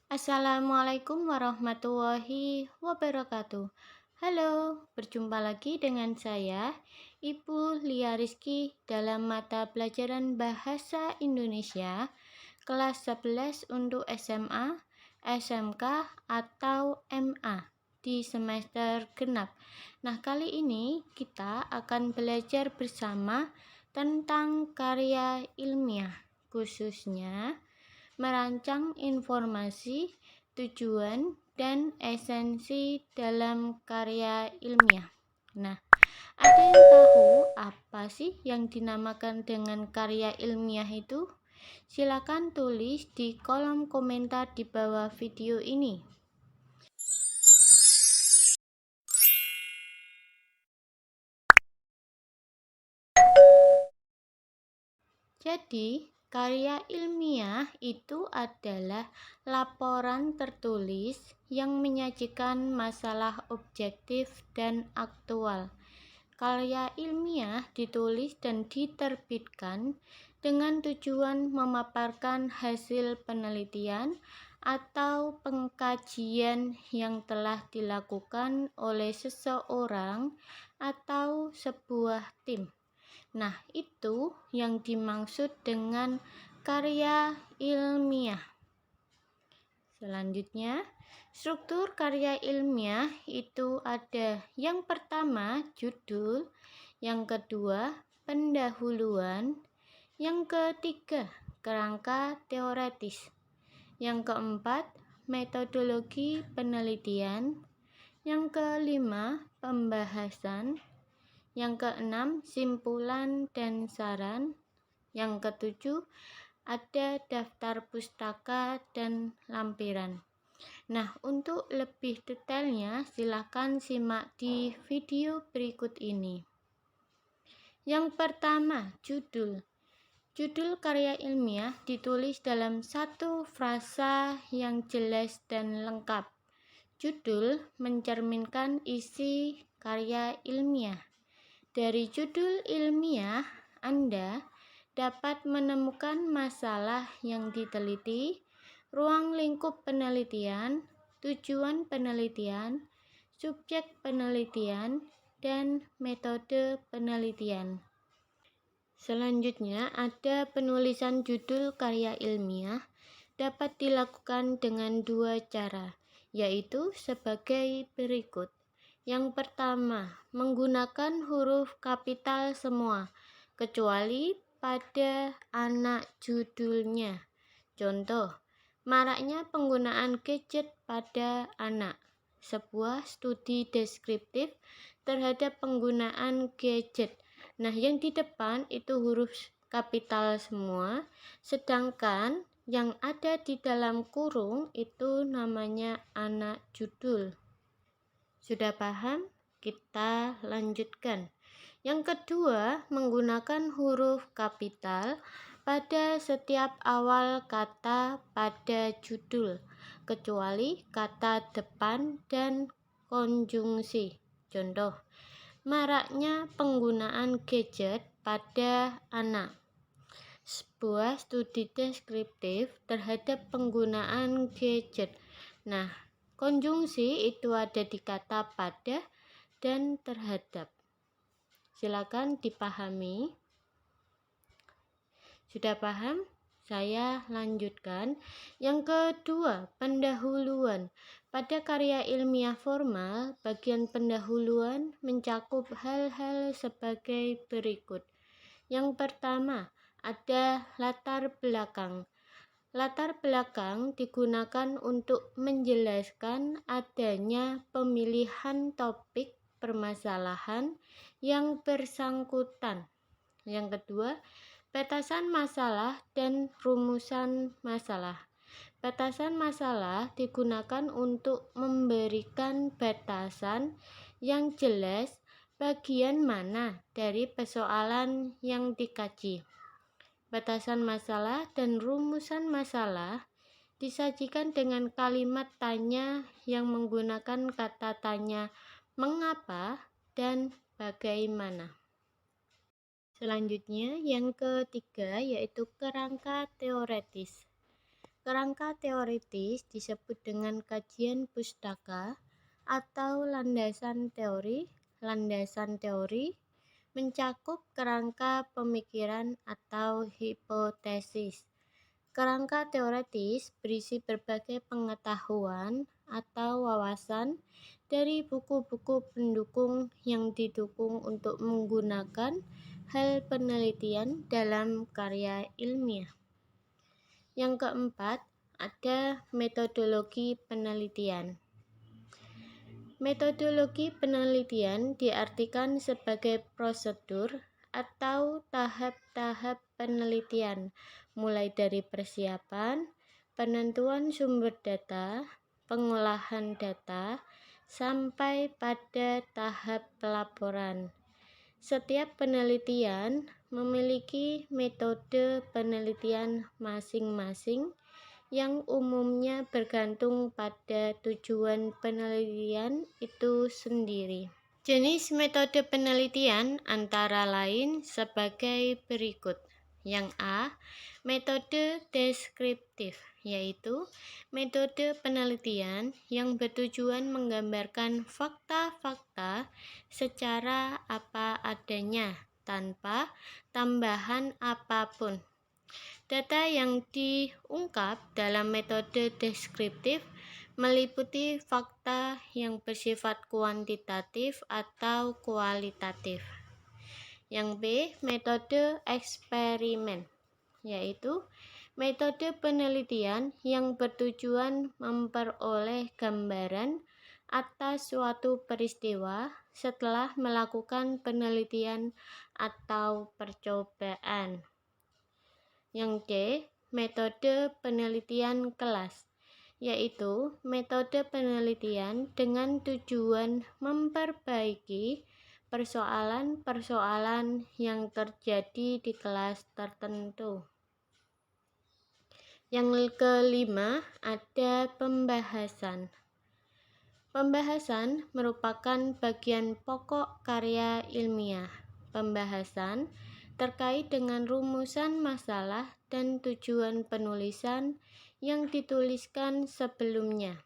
Assalamualaikum warahmatullahi wabarakatuh. Halo, berjumpa lagi dengan saya, Ibu Lia Rizky dalam mata pelajaran Bahasa Indonesia kelas 11 untuk SMA, SMK, atau MA di semester genap. Nah, kali ini kita akan belajar bersama tentang karya ilmiah, khususnya merancang informasi, tujuan, dan esensi dalam karya ilmiah. Nah, ada yang tahu apa sih yang dinamakan dengan karya ilmiah itu? Silakan tulis di kolom komentar di bawah video ini. Jadi, karya ilmiah itu adalah laporan tertulis yang menyajikan masalah objektif dan aktual. Karya ilmiah ditulis dan diterbitkan dengan tujuan memaparkan hasil penelitian atau pengkajian yang telah dilakukan oleh seseorang atau sebuah tim. Nah, itu yang dimaksud dengan karya ilmiah. Selanjutnya, struktur karya ilmiah itu ada yang pertama judul, yang kedua pendahuluan, yang ketiga kerangka teoretis, yang keempat metodologi penelitian, yang kelima pembahasan, yang keenam simpulan dan saran, yang ketujuh ada daftar pustaka dan lampiran. Nah, untuk lebih detailnya silakan simak di video berikut ini. Yang pertama, judul. Judul karya ilmiah ditulis dalam satu frasa yang jelas dan lengkap. Judul mencerminkan isi karya ilmiah. Dari judul ilmiah, Anda dapat menemukan masalah yang diteliti, ruang lingkup penelitian, tujuan penelitian, subjek penelitian, dan metode penelitian. Selanjutnya, ada penulisan judul karya ilmiah dapat dilakukan dengan dua cara, yaitu sebagai berikut. Yang pertama, menggunakan huruf kapital semua, kecuali pada anak judulnya. Contoh, maraknya penggunaan gadget pada anak. Sebuah studi deskriptif terhadap penggunaan gadget. Nah, yang di depan itu huruf kapital semua, sedangkan yang ada di dalam kurung itu namanya anak judul. Sudah paham? Kita lanjutkan. Yang kedua, menggunakan huruf kapital pada setiap awal kata pada judul, kecuali kata depan dan konjungsi. Contoh, maraknya penggunaan gadget pada anak. Sebuah studi deskriptif terhadap penggunaan gadget. Nah, konjungsi itu ada di kata pada dan terhadap. Silakan dipahami. Sudah paham? Saya lanjutkan. Yang kedua, pendahuluan. Pada karya ilmiah formal, bagian pendahuluan mencakup hal-hal sebagai berikut. Yang pertama, ada latar belakang. Latar belakang digunakan untuk menjelaskan adanya pemilihan topik permasalahan yang bersangkutan. Yang kedua, petasan masalah dan rumusan masalah. Petasan masalah digunakan untuk memberikan batasan yang jelas bagian mana dari persoalan yang dikaji. Batasan masalah dan rumusan masalah disajikan dengan kalimat tanya yang menggunakan kata tanya mengapa dan bagaimana. Selanjutnya, yang ketiga yaitu kerangka teoretis. Kerangka teoritis disebut dengan kajian pustaka atau landasan teori. Landasan teori mencakup kerangka pemikiran atau hipotesis. Kerangka teoritis berisi berbagai pengetahuan atau wawasan dari buku-buku pendukung yang didukung untuk menggunakan hal penelitian dalam karya ilmiah. Yang keempat, ada metodologi penelitian. Metodologi penelitian diartikan sebagai prosedur atau tahap-tahap penelitian, mulai dari persiapan, penentuan sumber data, pengolahan data, sampai pada tahap pelaporan. Setiap penelitian memiliki metode penelitian masing-masing yang umumnya bergantung pada tujuan penelitian itu sendiri. Jenis metode penelitian antara lain sebagai berikut. Yang A, metode deskriptif, yaitu metode penelitian yang bertujuan menggambarkan fakta-fakta secara apa adanya tanpa tambahan apapun. Data yang diungkap dalam metode deskriptif meliputi fakta yang bersifat kuantitatif atau kualitatif. Yang B, metode eksperimen, yaitu metode penelitian yang bertujuan memperoleh gambaran atas suatu peristiwa setelah melakukan penelitian atau percobaan. Yang D, metode penelitian kelas, yaitu metode penelitian dengan tujuan memperbaiki persoalan-persoalan yang terjadi di kelas tertentu. Yang kelima, ada pembahasan. Pembahasan merupakan bagian pokok karya ilmiah. Pembahasan terkait dengan rumusan masalah dan tujuan penulisan yang dituliskan sebelumnya.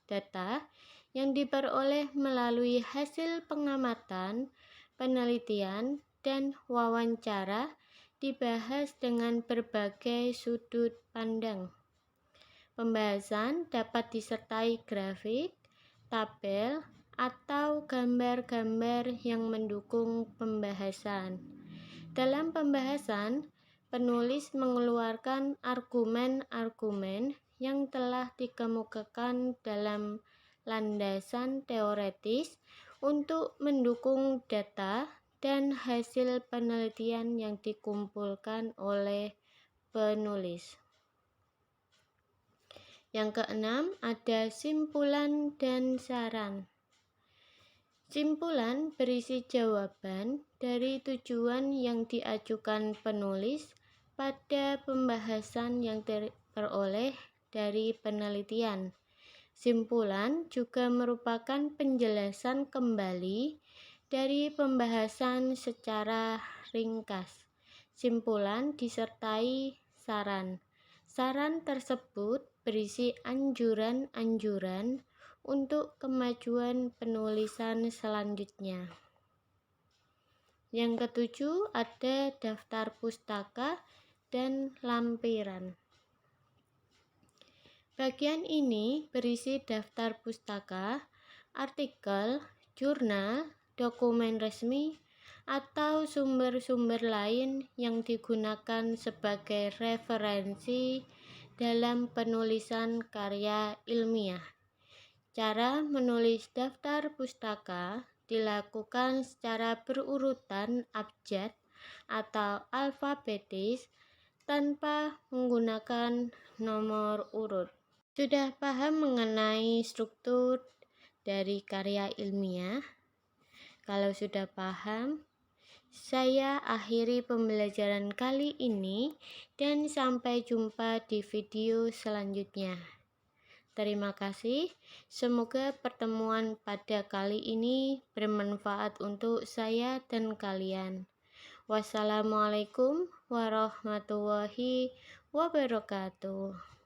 Data yang diperoleh melalui hasil pengamatan, penelitian, dan wawancara dibahas dengan berbagai sudut pandang. Pembahasan dapat disertai grafik, tabel, atau gambar-gambar yang mendukung pembahasan. Dalam pembahasan, penulis mengeluarkan argumen-argumen yang telah dikemukakan dalam landasan teoretis untuk mendukung data dan hasil penelitian yang dikumpulkan oleh penulis. Yang keenam, ada simpulan dan saran. Simpulan berisi jawaban dari tujuan yang diajukan penulis pada pembahasan yang diperoleh dari penelitian. Simpulan juga merupakan penjelasan kembali dari pembahasan secara ringkas. Simpulan disertai saran. Saran tersebut berisi anjuran-anjuran untuk kemajuan penulisan selanjutnya. Yang ketujuh, ada daftar pustaka dan lampiran. Bagian ini berisi daftar pustaka, artikel, jurnal, dokumen resmi, atau sumber-sumber lain yang digunakan sebagai referensi dalam penulisan karya ilmiah. Cara menulis daftar pustaka dilakukan secara berurutan abjad atau alfabetis tanpa menggunakan nomor urut. Sudah paham mengenai struktur dari karya ilmiah? Kalau sudah paham, saya akhiri pembelajaran kali ini dan sampai jumpa di video selanjutnya. Terima kasih. Semoga pertemuan pada kali ini bermanfaat untuk saya dan kalian. Wassalamualaikum warahmatullahi wabarakatuh.